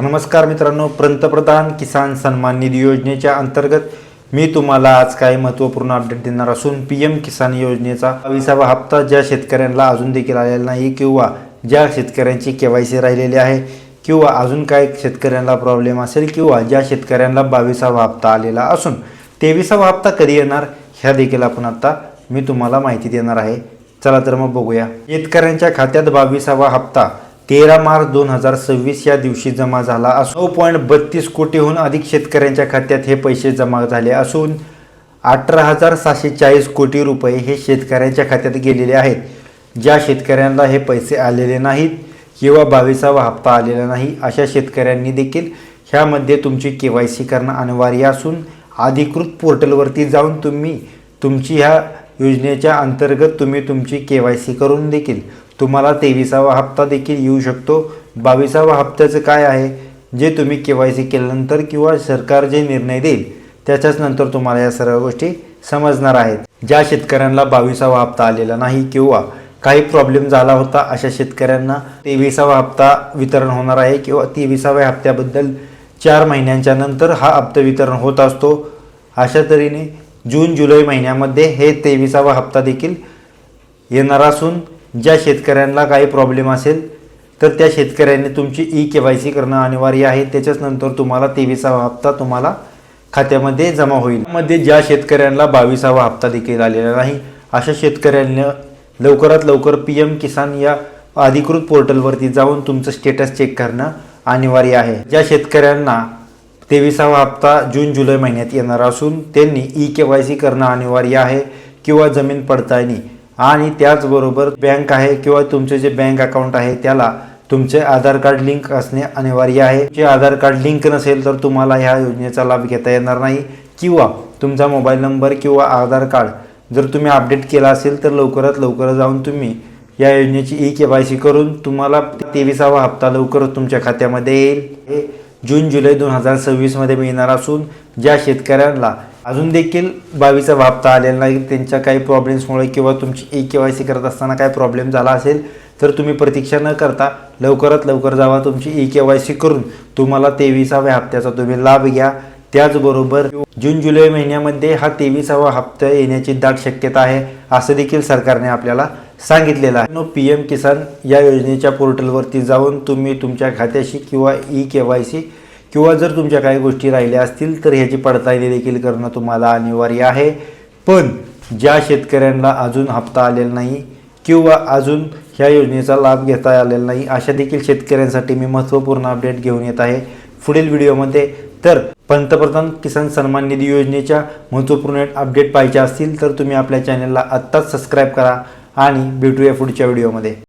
नमस्कार मित्रांनो, पंतप्रधान किसान सन्मान निधी योजनेच्या अंतर्गत मी तुम्हाला आज काही महत्त्वपूर्ण अपडेट देणार असून पीएम किसान योजनेचा 22वा हप्ता ज्या शेतकऱ्यांना अजून देखील आलेला नाही किंवा ज्या शेतकऱ्यांची केवायसी राहिलेली आहे किंवा अजून काही शेतकऱ्यांना प्रॉब्लेम असेल किंवा ज्या शेतकऱ्यांना 22वा हप्ता आलेला असून 23वा हप्ता कधी येणार ह्या देखील आपण आता मी तुम्हाला माहिती देणार आहे। चला तर मग बघूया। शेतकऱ्यांच्या खात्यात 22वा हप्ता 13 मार्च 2026 या दिवशी जमा झाला असून 9.32 कोटीहून अधिक शेतकऱ्यांच्या खात्यात हे पैसे जमा झाले असून 18,740 कोटी रुपये हे शेतकऱ्यांच्या खात्यात गेलेले आहेत। ज्या शेतकऱ्यांना हे पैसे आलेले नाहीत किंवा 22वा हप्ता आलेला नाही अशा शेतकऱ्यांनी देखील ह्यामध्ये तुमची केवायसी करणं अनिवार्य असून अधिकृत पोर्टलवरती जाऊन तुम्ही तुमची ह्या योजनेच्या अंतर्गत तुम्ही तुमची केवायसी करून देखील तुम्हाला 23वा हप्ता देखील येऊ शकतो। 22वा हप्त्याचं काय आहे जे तुम्ही केवायसी केल्यानंतर किंवा सरकार जे निर्णय देईल त्याच्याच नंतर तुम्हाला या सर्व गोष्टी समजणार आहेत। ज्या शेतकऱ्यांना 22वा हप्ता आलेला नाही किंवा काही प्रॉब्लेम झाला होता अशा शेतकऱ्यांना 23वा हप्ता वितरण होणार आहे किंवा 23व्या हप्त्याबद्दल 4 महिन्यांच्या नंतर हा हप्ता वितरण होत असतो। अशा तऱ्हेने जून जुलै महिन्यामध्ये हे 23वा हप्ता देखील येणार असून ज्या शेतकऱ्यांना काही प्रॉब्लेम असेल तर त्या शेतकऱ्यांनी तुमची केवायसी करणं अनिवार्य आहे। त्याच्याच नंतर तुम्हाला 23वा हप्ता तुम्हाला खात्यामध्ये जमा होईल। मध्ये ज्या शेतकऱ्यांना 22वा हप्ता देखील आलेला नाही अशा शेतकऱ्यांना लवकरात लवकर पीएम किसान या अधिकृत पोर्टलवरती जाऊन तुमचं स्टेटस चेक करणं अनिवार्य आहे। ज्या शेतकऱ्यांना 23वा हप्ता जून जुलै महिन्यात येणार असून त्यांनी केवायसी करणं अनिवार्य आहे किंवा जमीन पडताळणी आणि त्याचबरोबर बँक आहे किंवा तुमचे जे बँक अकाउंट आहे त्याला तुमचे आधार कार्ड लिंक असणे अनिवार्य आहे। जे आधार कार्ड लिंक नसेल तर तुम्हाला ह्या योजनेचा लाभ घेता येणार नाही किंवा तुमचा मोबाईल नंबर किंवा आधार कार्ड जर तुम्ही अपडेट केला असेल तर लवकरात लवकर जाऊन तुम्ही या योजनेची केवायसी करून तुम्हाला 23वा हप्ता लवकरच तुमच्या खात्यामध्ये येईल। हे जून जुलै 2026 मध्ये मिळणार असून ज्या शेतकऱ्यांना अजून देखील 22वा हप्ता आलेला नाही त्यांच्या काही प्रॉब्लेम्समुळे किंवा तुमची केवायसी करत असताना काही प्रॉब्लेम झाला असेल तर तुम्ही प्रतीक्षा न करता लवकरात लवकर जावा, तुमची केवायसी करून तुम्हाला 23व्या हप्त्याचा तुम्ही लाभ घ्या। त्याचबरोबर जून जुलै महिन्यामध्ये हा 23वा हप्ता येण्याची दाट शक्यता आहे असं देखील सरकारने आपल्याला सांगितलेलं आहे। पीएम किसान या योजनेच्या पोर्टलवरती जाऊन तुम्ही तुमच्या खात्याशी किंवा केवायसी किंवा जर तुमच्या काही गोष्टी राहिल्या असतील तर ह्याची पडताळणी देखील करणं तुम्हाला अनिवार्य आहे। पण ज्या शेतकऱ्यांना अजून हप्ता आलेला नाही किंवा अजून ह्या योजनेचा लाभ घेता आलेला नाही अशा देखील शेतकऱ्यांसाठी मी महत्त्वपूर्ण अपडेट घेऊन येत आहे पुढील व्हिडिओमध्ये। तर पंतप्रधान किसान सन्मान निधी योजनेच्या महत्त्वपूर्ण अपडेट पाहिजे असतील तर तुम्ही आपल्या चॅनलला आत्ताच सबस्क्राईब करा आणि भेटूया पुढच्या व्हिडिओमध्ये।